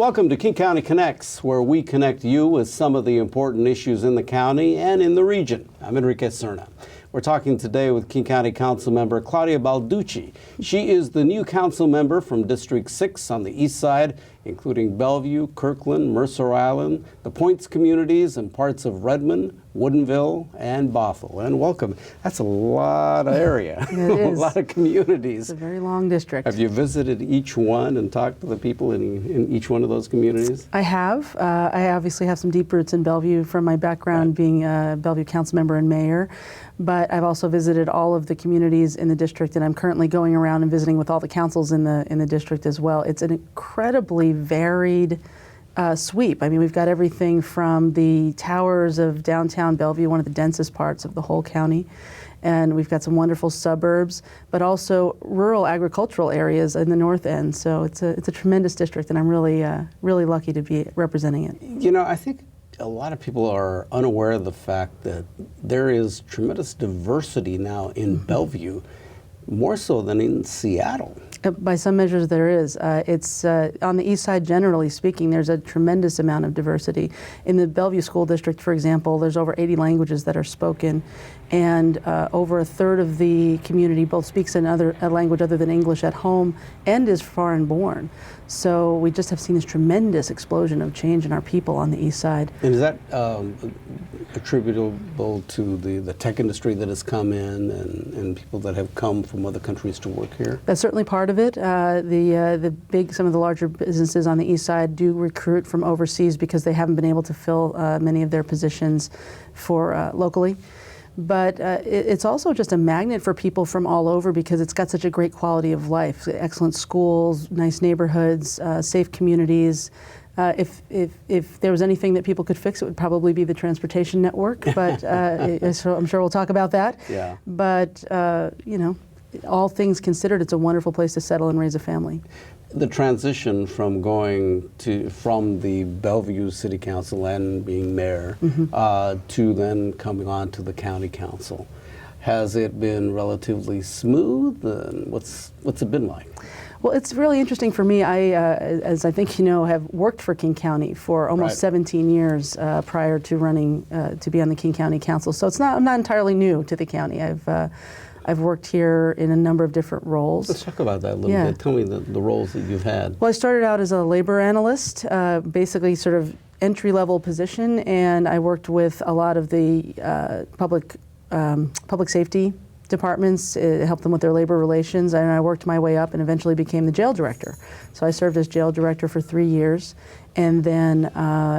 Welcome to King County Connects, where we connect you with some of the important issues in the county and in the region. I'm Enrique Cerna. We're talking today with King County Councilmember Claudia Balducci. She is the new council member from District 6 on the east side, including Bellevue, Kirkland, Mercer Island, the Points communities, and parts of Redmond, Woodinville, and Bothell. And welcome. That's a lot of area, It is. a lot of communities. It's a very long district. Have you visited each one and talked to the people in each one of those communities? I have. I obviously have some deep roots in Bellevue from my background being a Bellevue council member and mayor. But I've also visited all of the communities in the district, and I'm currently going around and visiting with all the councils in the district as well. It's an incredibly varied sweep. I mean, we've got everything from the towers of downtown Bellevue, one of the densest parts of the whole county, and we've got some wonderful suburbs, but also rural agricultural areas in the north end. So it's a tremendous district, and I'm really lucky to be representing it. You know, I think a lot of people are unaware of the fact that there is tremendous diversity now in Bellevue, more so than in Seattle. By some measures there is. It's on the east side, generally speaking, there's a tremendous amount of diversity. In the Bellevue School District, for example, there's over 80 languages that are spoken, and over a third of the community both speaks a language other than English at home and is foreign born. So we just have seen this tremendous explosion of change in our people on the east side. And is that attributable to the tech industry that has come in and people that have come from other countries to work here? That's certainly part of it. Some of the larger businesses on the east side do recruit from overseas because they haven't been able to fill many of their positions for locally. But it's also just a magnet for people from all over because it's got such a great quality of life. Excellent schools, nice neighborhoods, safe communities. If there was anything that people could fix, it would probably be the transportation network. But so I'm sure we'll talk about that. Yeah. But you know, all things considered, it's a wonderful place to settle and raise a family. The transition from from the Bellevue City Council and being mayor to then coming on to the county council, has it been relatively smooth? What's it been like? Well, it's really interesting for me. I, as I think you know, have worked for King County for almost 17 years prior to running to be on the King County Council. So I'm not entirely new to the county. I've worked here in a number of different roles. Let's talk about that a little bit. Tell me the roles that you've had. Well, I started out as a labor analyst, basically sort of entry-level position, and I worked with a lot of the public safety departments, helped them with their labor relations, and I worked my way up and eventually became the jail director. So I served as jail director for 3 years, and then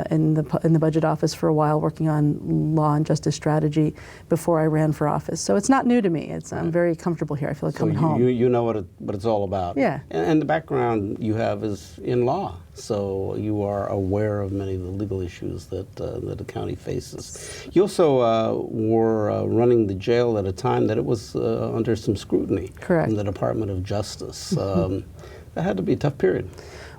in the budget office for a while, working on law and justice strategy before I ran for office. So it's not new to me. I'm very comfortable here. I feel like coming home. You know what it's all about. Yeah. And the background you have is in law, so you are aware of many of the legal issues that the county faces. You also were running the jail at a time that it was under some scrutiny. Correct. From the Department of Justice. That had to be a tough period.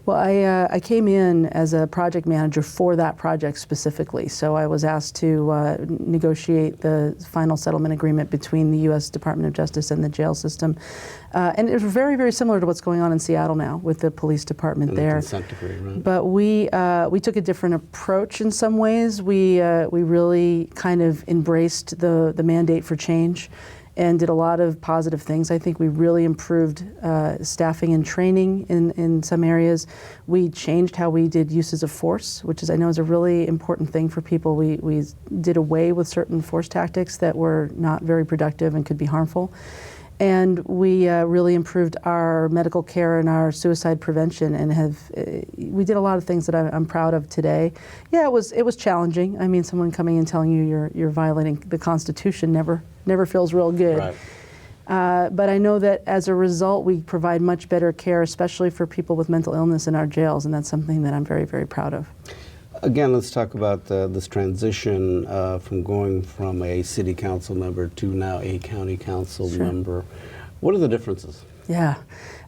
Well, I came in as a project manager for that project specifically. So I was asked to negotiate the final settlement agreement between the U.S. Department of Justice and the jail system. And it was very, very similar to what's going on in Seattle now with the police department and there. The consent decree, right? But we took a different approach in some ways. We really kind of embraced the mandate for change and did a lot of positive things. I think we really improved staffing and training in some areas. We changed how we did uses of force, which I know is a really important thing for people. We did away with certain force tactics that were not very productive and could be harmful. And we really improved our medical care and our suicide prevention, and we did a lot of things that I'm proud of today. Yeah, it was challenging. I mean, someone coming and telling you you're violating the Constitution never feels real good. Right. But I know that as a result, we provide much better care, especially for people with mental illness in our jails, and that's something that I'm very, very proud of. Again, let's talk about this transition from going from a city council member to now a county council member. What are the differences? Yeah.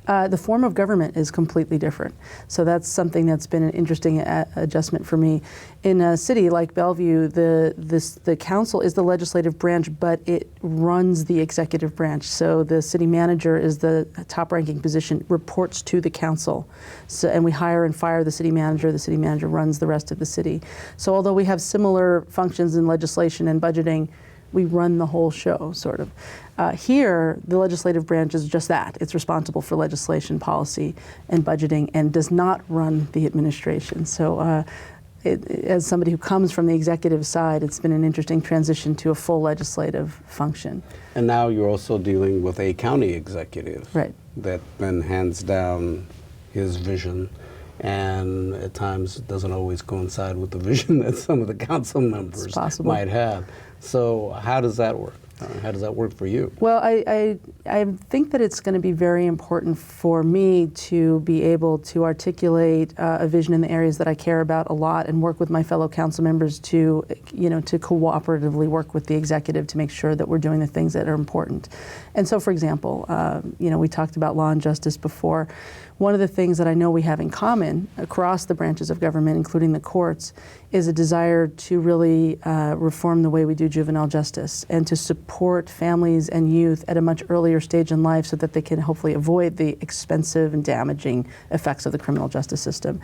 The form of government is completely different. So that's something that's been an interesting adjustment for me. In a city like Bellevue, the council is the legislative branch, but it runs the executive branch. So the city manager is the top-ranking position, reports to the council. So, and we hire and fire the city manager runs the rest of the city. So although we have similar functions in legislation and budgeting, we run the whole show, sort of. Here, the legislative branch is just that. It's responsible for legislation, policy, and budgeting, and does not run the administration. So as somebody who comes from the executive side, it's been an interesting transition to a full legislative function. And now you're also dealing with a county executive. Right. That then hands down his vision, and at times it doesn't always coincide with the vision that some of the council members might have. So how does that work? How does that work for you? Well, I think that it's going to be very important for me to be able to articulate a vision in the areas that I care about a lot and work with my fellow council members to, to cooperatively work with the executive to make sure that we're doing the things that are important. And so, for example, we talked about law and justice before. One of the things that I know we have in common across the branches of government, including the courts, is a desire to really reform the way we do juvenile justice and to support families and youth at a much earlier stage in life so that they can hopefully avoid the expensive and damaging effects of the criminal justice system.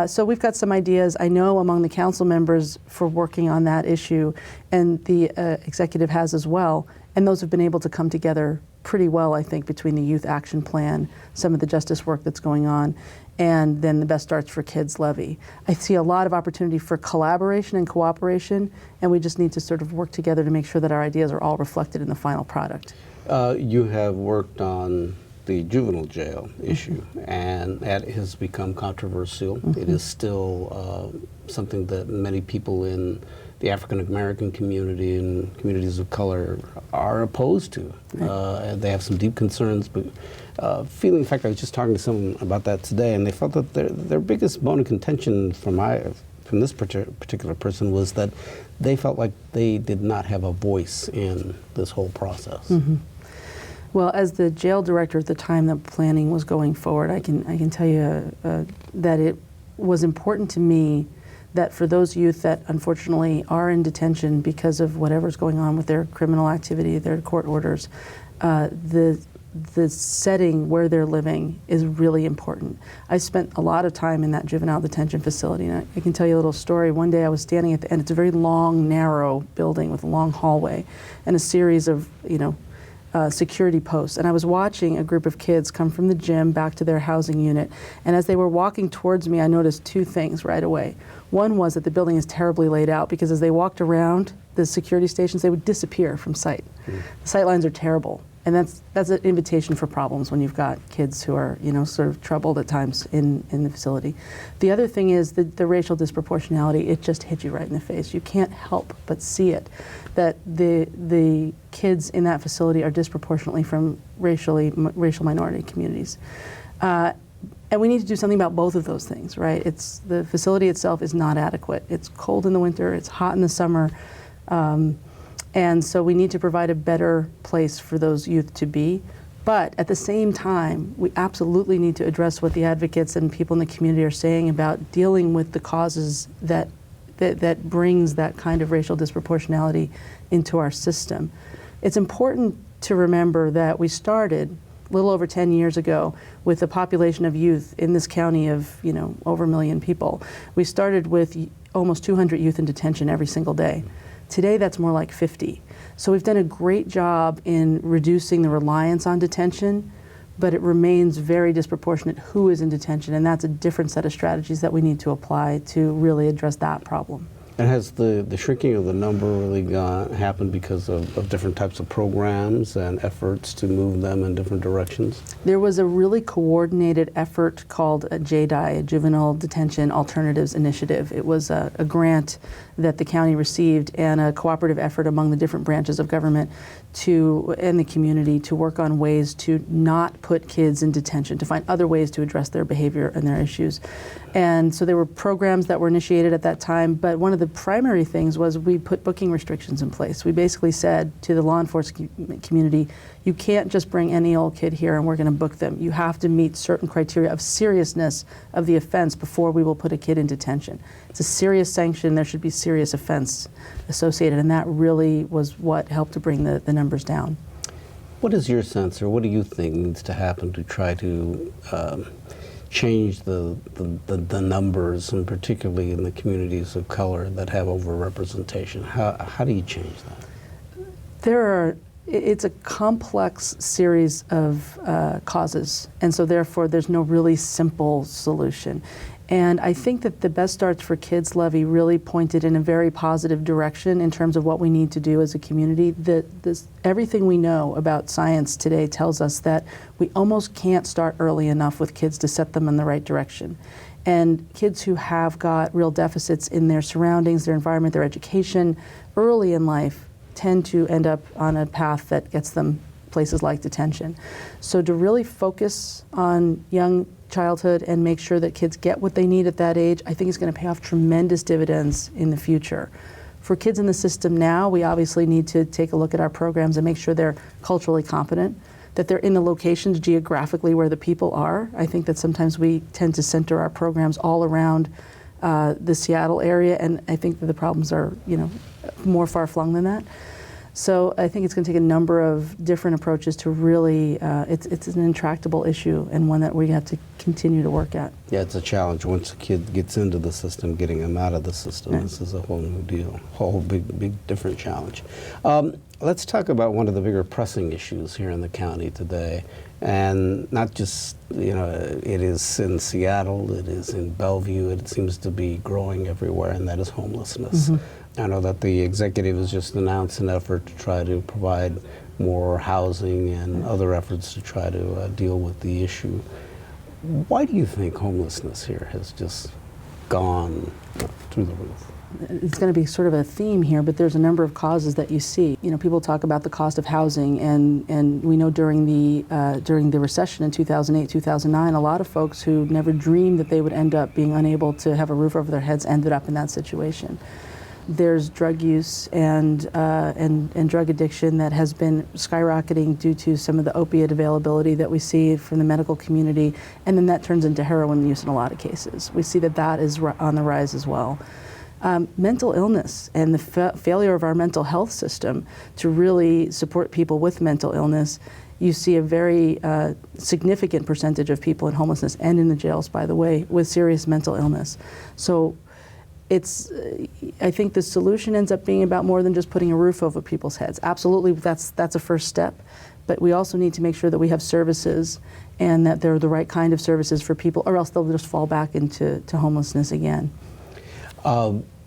So we've got some ideas, I know, among the council members for working on that issue, and the executive has as well, and those have been able to come together pretty well, I think, between the Youth Action Plan, some of the justice work that's going on, and then the Best Starts for Kids levy. I see a lot of opportunity for collaboration and cooperation, and we just need to sort of work together to make sure that our ideas are all reflected in the final product. You have worked on the juvenile jail issue, and that has become controversial. It is still something that many people in the African American community and communities of color are opposed to. They have some deep concerns, but in fact, I was just talking to someone about that today, and they felt that their biggest bone of contention from this particular person was that they felt like they did not have a voice in this whole process. Well, as the jail director at the time that planning was going forward, I can tell you that it was important to me that for those youth that unfortunately are in detention because of whatever's going on with their criminal activity, their court orders, the setting where they're living is really important. I spent a lot of time in that juvenile detention facility, and I can tell you a little story. One day I was standing at the end. It's a very long, narrow building with a long hallway and a series of, security posts, and I was watching a group of kids come from the gym back to their housing unit, and as they were walking towards me, I noticed two things right away. One was that the building is terribly laid out because as they walked around the security stations, they would disappear from sight. The sight lines are terrible, and that's an invitation for problems when you've got kids who are, sort of troubled at times in the facility. The other thing is the racial disproportionality. It just hit you right in the face. You can't help but see it, that the kids in that facility are disproportionately from racial minority communities. And we need to do something about both of those things, right? The facility itself is not adequate. It's cold in the winter, it's hot in the summer, and so we need to provide a better place for those youth to be. But at the same time, we absolutely need to address what the advocates and people in the community are saying about dealing with the causes that brings that kind of racial disproportionality into our system. It's important to remember that we started a little over 10 years ago with a population of youth in this county of over 1 million people. We started with almost 200 youth in detention every single day. Today that's more like 50. So we've done a great job in reducing the reliance on detention, but it remains very disproportionate who is in detention, and that's a different set of strategies that we need to apply to really address that problem. And has the shrinking of the number really happened because of different types of programs and efforts to move them in different directions? There was a really coordinated effort called JDI, Juvenile Detention Alternatives Initiative. It was a grant that the county received and a cooperative effort among the different branches of government and the community to work on ways to not put kids in detention, to find other ways to address their behavior and their issues. And so there were programs that were initiated at that time, but one of the the primary things was we put booking restrictions in place. We basically said to the law enforcement community, you can't just bring any old kid here and we're going to book them. You have to meet certain criteria of seriousness of the offense before we will put a kid in detention. It's a serious sanction. There should be serious offense associated, and that really was what helped to bring the numbers down. What is your sense, or what do you think needs to happen to try to change the numbers, and particularly in the communities of color that have overrepresentation? How do you change that? It's a complex series of causes, and so therefore there's no really simple solution. And I think that the Best Starts for Kids levy really pointed in a very positive direction in terms of what we need to do as a community. Everything we know about science today tells us that we almost can't start early enough with kids to set them in the right direction. And kids who have got real deficits in their surroundings, their environment, their education, early in life tend to end up on a path that gets them places like detention. So to really focus on young childhood and make sure that kids get what they need at that age, I think is going to pay off tremendous dividends in the future. For kids in the system now, we obviously need to take a look at our programs and make sure they're culturally competent, that they're in the locations geographically where the people are. I think that sometimes we tend to center our programs all around the Seattle area, and I think that the problems are, more far-flung than that. So I think it's going to take a number of different approaches to really, it's an intractable issue and one that we have to continue to work at. Yeah, it's a challenge. Once a kid gets into the system, getting them out of the system, right. This is a whole new deal, whole big different challenge. Let's talk about one of the bigger pressing issues here in the county today. And not just, it is in Seattle, it is in Bellevue, it seems to be growing everywhere, and that is homelessness. Mm-hmm. I know that the executive has just announced an effort to try to provide more housing and other efforts to try to deal with the issue. Why do you think homelessness here has just gone through the roof? It's going to be sort of a theme here, but there's a number of causes that you see. People talk about the cost of housing, and we know during the recession in 2008, 2009, a lot of folks who never dreamed that they would end up being unable to have a roof over their heads ended up in that situation. There's drug use and drug addiction that has been skyrocketing due to some of the opiate availability that we see from the medical community, and then that turns into heroin use in a lot of cases. We see that is on the rise as well. Mental illness and the failure of our mental health system to really support people with mental illness. You see a very significant percentage of people in homelessness and in the jails, by the way, with serious mental illness. So I think the solution ends up being about more than just putting a roof over people's heads. Absolutely, that's a first step, but we also need to make sure that we have services and that they're the right kind of services for people, or else they'll just fall back into homelessness again.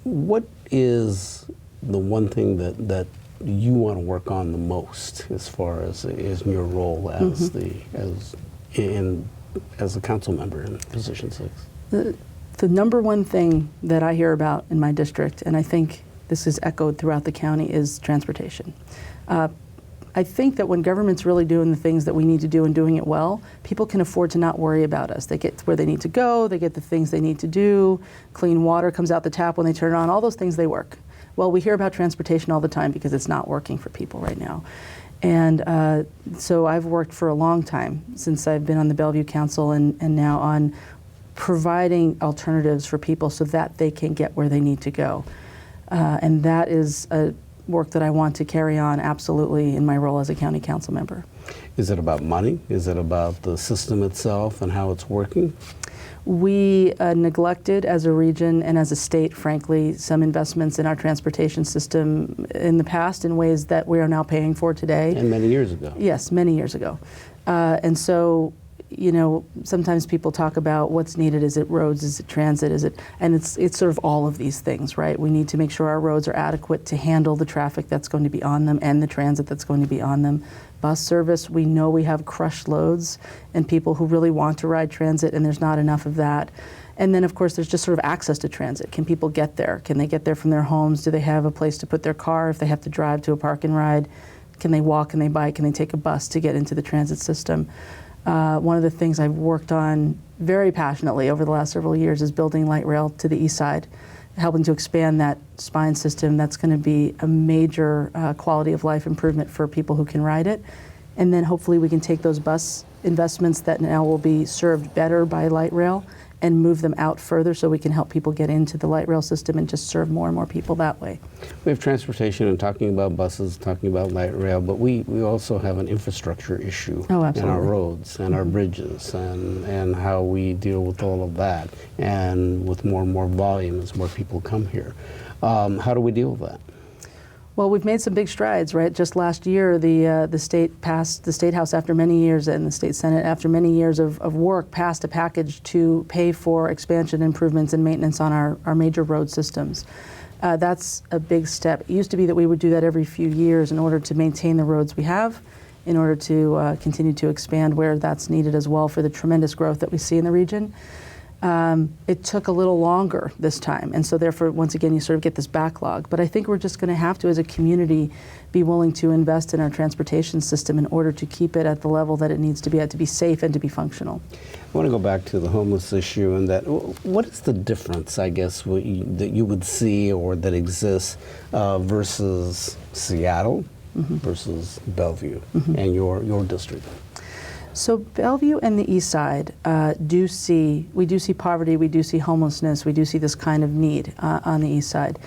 What is the one thing that you want to work on the most as far as in your role as mm-hmm. as a council member in Position 6? The number one thing that I hear about in my district, and I think this is echoed throughout the county, is transportation. I think that when government's really doing the things that we need to do and doing it well, people can afford to not worry about us. They get where they need to go, they get the things they need to do, clean water comes out the tap when they turn it on, all those things, they work. Well, we hear about transportation all the time because it's not working for people right now. And so I've worked for a long time, since I've been on the Bellevue Council and now on providing alternatives for people so that they can get where they need to go. And that is a work that I want to carry on absolutely in my role as a county council member. Is it about money? Is it about the system itself and how it's working? We neglected as a region and as a state, frankly, some investments in our transportation system in the past in ways that we are now paying for today. And many years ago. Yes, many years ago. And so, sometimes people talk about what's needed. Is it roads? Is it transit? And it's sort of all of these things, right? We need to make sure our roads are adequate to handle the traffic that's going to be on them and the transit that's going to be on them. Bus service, we know we have crushed loads and people who really want to ride transit, and there's not enough of that. And then, of course, there's just sort of access to transit. Can people get there? Can they get there from their homes? Do they have a place to put their car if they have to drive to a park and ride? Can they walk? Can they bike? Can they take a bus to get into the transit system? One of the things I've worked on very passionately over the last several years is building light rail to the east side. helping to expand that spine system. That's going to be a major quality of life improvement for people who can ride it. And then hopefully we can take those bus investments that now will be served better by light rail and move them out further so we can help people get into the light rail system and just serve more and more people that way. We have transportation and talking about buses, talking about light rail, but we also have an infrastructure issue in our roads and our bridges and how we deal with all of that, and with more and more volume as more people come here. How do we deal with that? Well, we've made some big strides, right? Just last year, the state passed, the State House after many years, and the State Senate after many years of work, passed a package to pay for expansion, improvements, and maintenance on our major road systems. That's a big step. It used to be that we would do that every few years in order to maintain the roads we have, in order to continue to expand where that's needed as well for the tremendous growth that we see in the region. It took a little longer this time, and so therefore, once again, you sort of get this backlog. But I think we're just going to have to, as a community, be willing to invest in our transportation system in order to keep it at the level that it needs to be at, to be safe and to be functional. I want to go back to the homeless issue, and that, what is the difference, I guess, that you would see or that exists versus Seattle versus Bellevue and your district? So Bellevue and the East Side we do see poverty, we do see homelessness, we do see this kind of need on the East Side.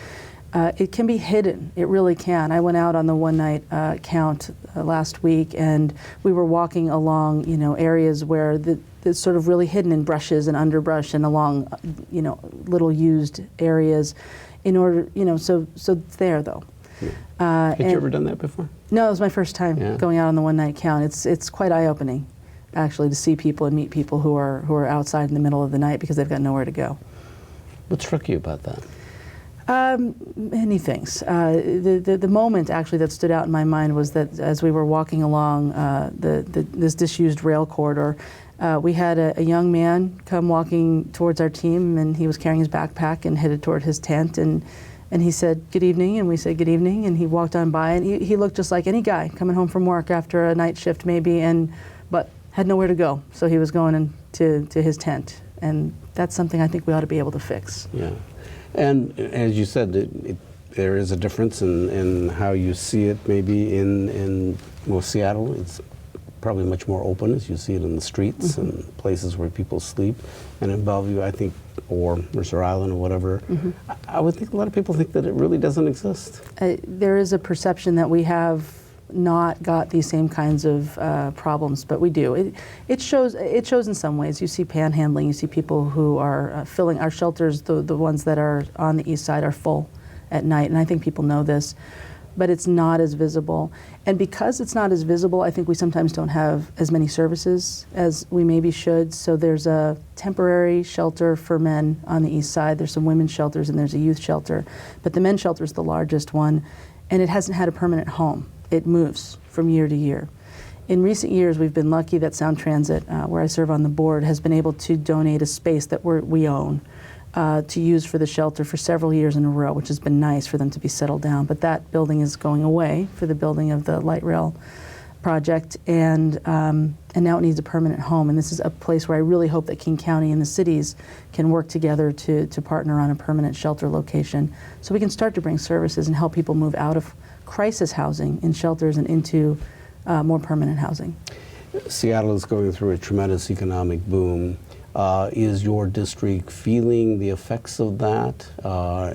It can be hidden, it really can. I went out on the one-night count last week, and we were walking along, areas where it's sort of really hidden in brushes and underbrush and along, little used areas, in order, so it's there though. Had you ever done that before? No, it was my first time going out on the one-night count. It's quite eye-opening, actually, to see people and meet people who are outside in the middle of the night because they've got nowhere to go. What struck you about that? Many things. The moment actually that stood out in my mind was that as we were walking along this disused rail corridor, we had a young man come walking towards our team, and he was carrying his backpack and headed toward his tent, and he said, "Good evening," and we said, "Good evening," and he walked on by, and he looked just like any guy coming home from work after a night shift maybe, but had nowhere to go, so he was going to his tent, and that's something I think we ought to be able to fix. Yeah, and as you said, there is a difference in how you see it maybe in Seattle. It's probably much more open as you see it in the streets and places where people sleep, and in Bellevue, I think, or Mercer Island or whatever, I would think a lot of people think that it really doesn't exist. There is a perception that we have not got these same kinds of problems, but we do. It shows in some ways. You see panhandling, you see people who are filling our shelters, the ones that are on the East Side are full at night, and I think people know this, but it's not as visible. And because it's not as visible, I think we sometimes don't have as many services as we maybe should. So there's a temporary shelter for men on the East Side, there's some women's shelters, and there's a youth shelter. But the men's shelter is the largest one, and it hasn't had a permanent home. It moves from year to year. In recent years, we've been lucky that Sound Transit, where I serve on the board, has been able to donate a space that we own to use for the shelter for several years in a row, which has been nice for them to be settled down. But that building is going away for the building of the light rail project, and now it needs a permanent home. And this is a place where I really hope that King County and the cities can work together to partner on a permanent shelter location, so we can start to bring services and help people move out of crisis housing in shelters and into more permanent housing. Seattle is going through a tremendous economic boom. Is your district feeling the effects of that?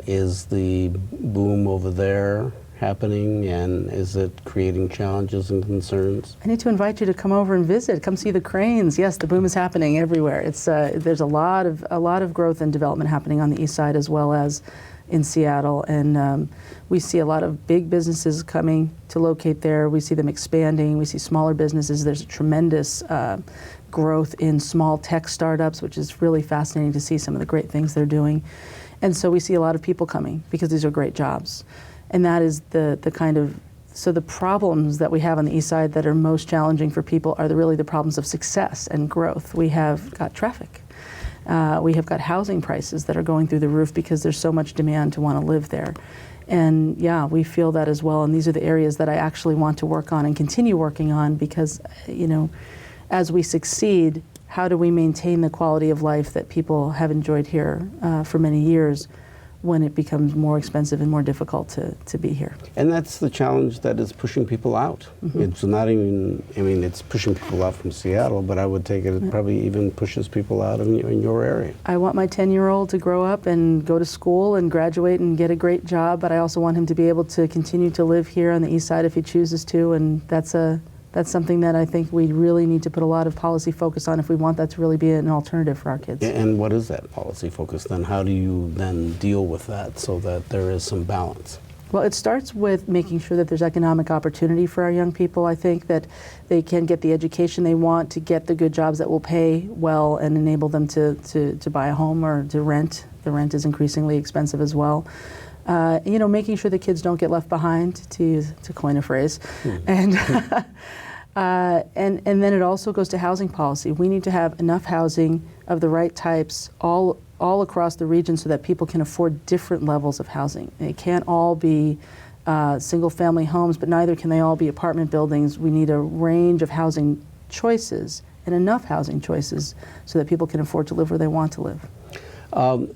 Is the boom over there happening, and is it creating challenges and concerns? I need to invite you to come over and visit. Come see the cranes. Yes, the boom is happening everywhere. There's a lot of growth and development happening on the East Side as well as in Seattle, and we see a lot of big businesses coming to locate there. We see them expanding. We see smaller businesses. There's a tremendous growth in small tech startups, which is really fascinating to see some of the great things they're doing. And so we see a lot of people coming because these are great jobs. And that is the kind of, so the problems that we have on the East Side that are most challenging for people are really the problems of success and growth. We have got traffic. We have got housing prices that are going through the roof because there's so much demand to want to live there. And yeah, we feel that as well. And these are the areas that I actually want to work on and continue working on because, as we succeed, how do we maintain the quality of life that people have enjoyed here for many years when it becomes more expensive and more difficult to be here. And that's the challenge that is pushing people out. It's not even, I mean, it's pushing people out from Seattle, but I would take it probably even pushes people out in your area. I want my 10-year-old to grow up and go to school and graduate and get a great job, but I also want him to be able to continue to live here on the east side if he chooses to, and that's something that I think we really need to put a lot of policy focus on if we want that to really be an alternative for our kids. And what is that policy focus then? How do you then deal with that so that there is some balance? Well, it starts with making sure that there's economic opportunity for our young people. I think that they can get the education they want, to get the good jobs that will pay well and enable them to buy a home or to rent. The rent is increasingly expensive as well. You know, making sure the kids don't get left behind, to coin a phrase. And then it also goes to housing policy. We need to have enough housing of the right types all across the region so that people can afford different levels of housing. They can't all be single-family homes, but neither can they all be apartment buildings. We need a range of housing choices and enough housing choices so that people can afford to live where they want to live.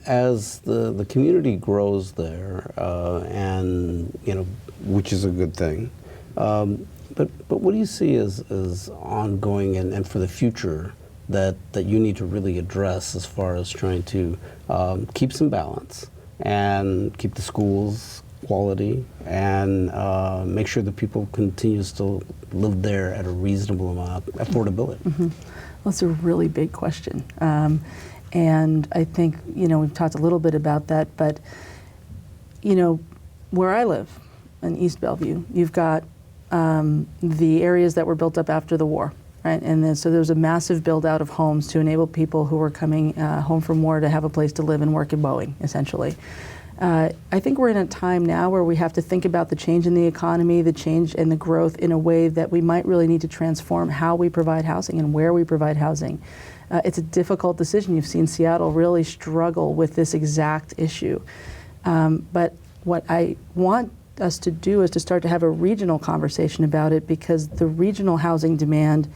As the community grows there, and you know, which is a good thing, but what do you see as ongoing and for the future that you need to really address as far as trying to keep some balance and keep the schools quality and make sure that people continue to live there at a reasonable amount of affordability? Well, it's a really big question. And I think, you know, we've talked a little bit about that, but, you know, where I live in East Bellevue, you've got the areas that were built up after the war, right? And then, so there was a massive build out of homes to enable people who were coming home from war to have a place to live and work in Boeing, essentially. I think we're in a time now where we have to think about the change in the economy, the change and the growth in a way that we might really need to transform how we provide housing and where we provide housing. It's a difficult decision. You've seen Seattle really struggle with this exact issue. But what I want us to do is to start to have a regional conversation about it, because the regional housing demand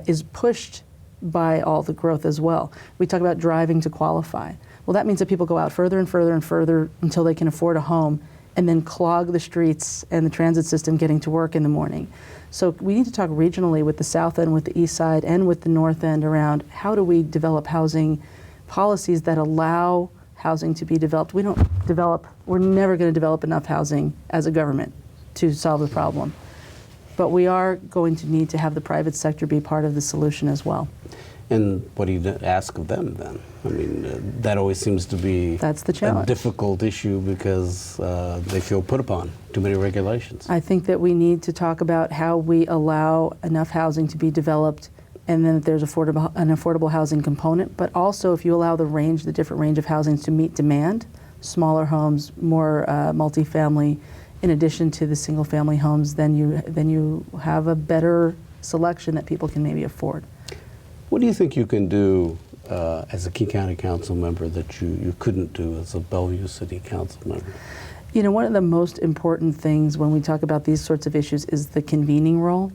is pushed by all the growth as well. We talk about driving to qualify. Well, that means that people go out further and further and further until they can afford a home, and then clog the streets and the transit system getting to work in the morning. So we need to talk regionally with the South End, with the East Side, and with the North End around how do we develop housing policies that allow housing to be developed. We're never going to develop enough housing as a government to solve the problem. But we are going to need to have the private sector be part of the solution as well. And what do you ask of them then? I mean, that always seems to be That's the challenge. A difficult issue because they feel put upon, too many regulations. I think that we need to talk about how we allow enough housing to be developed, and then that there's an affordable housing component, but also if you allow the different range of housings to meet demand, smaller homes, more multifamily, in addition to the single family homes, then you have a better selection that people can maybe afford. What do you think you can do as a Key County Council member that you couldn't do as a Bellevue City Council member? You know, one of the most important things when we talk about these sorts of issues is the convening role.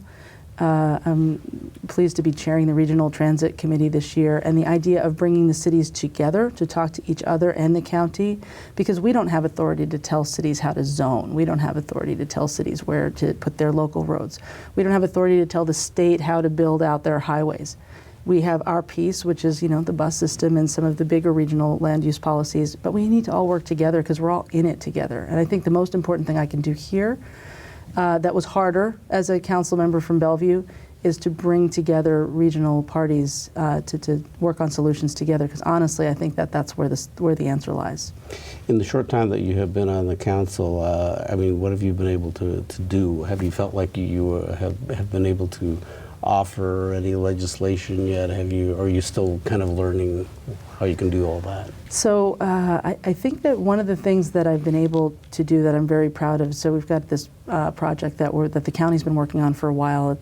I'm pleased to be chairing the Regional Transit Committee this year, and the idea of bringing the cities together to talk to each other and the county, because we don't have authority to tell cities how to zone. We don't have authority to tell cities where to put their local roads. We don't have authority to tell the state how to build out their highways. We have our piece, which is, you know, the bus system and some of the bigger regional land use policies, but we need to all work together because we're all in it together. And I think the most important thing I can do here, that was harder as a council member from Bellevue, is to bring together regional parties to work on solutions together, because honestly, I think that's where the answer lies. In the short time that you have been on the council, I mean, what have you been able to do? Have you felt like you have been able to offer any legislation yet? Are you still kind of learning how you can do all that? So I think that one of the things that I've been able to do that I'm very proud of, so we've got this project that the county's been working on for a while,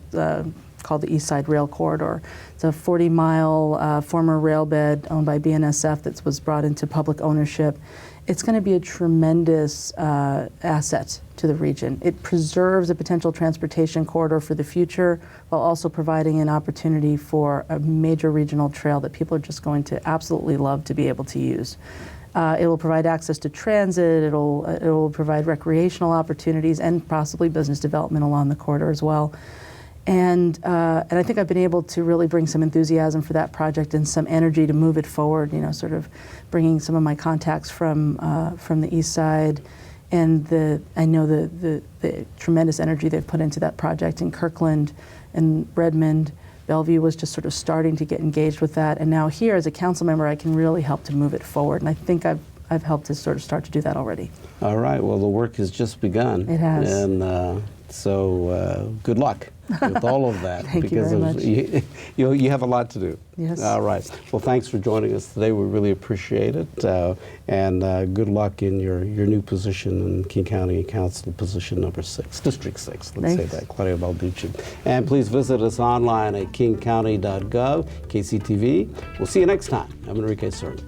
called the East Side Rail Corridor. It's a 40-mile former rail bed owned by BNSF that was brought into public ownership. It's going to be a tremendous asset to the region. It preserves a potential transportation corridor for the future while also providing an opportunity for a major regional trail that people are just going to absolutely love to be able to use. It will provide access to transit. It will provide recreational opportunities and possibly business development along the corridor as well. And I think I've been able to really bring some enthusiasm for that project and some energy to move it forward. You know, sort of bringing some of my contacts from the east side, and I know the tremendous energy they've put into that project in Kirkland and Redmond. Bellevue was just sort of starting to get engaged with that, and now here as a council member, I can really help to move it forward. And I think I've helped to sort of start to do that already. All right. Well, the work has just begun. It has. And so good luck with all of that. Thank you very much. You have a lot to do. Yes. All right. Well, thanks for joining us today. We really appreciate it. And good luck in your new position in King County Council, position number 6, District 6. Let's say that, Claudia Balducci. And please visit us online at kingcounty.gov, KCTV. We'll see you next time. I'm Enrique Cerna.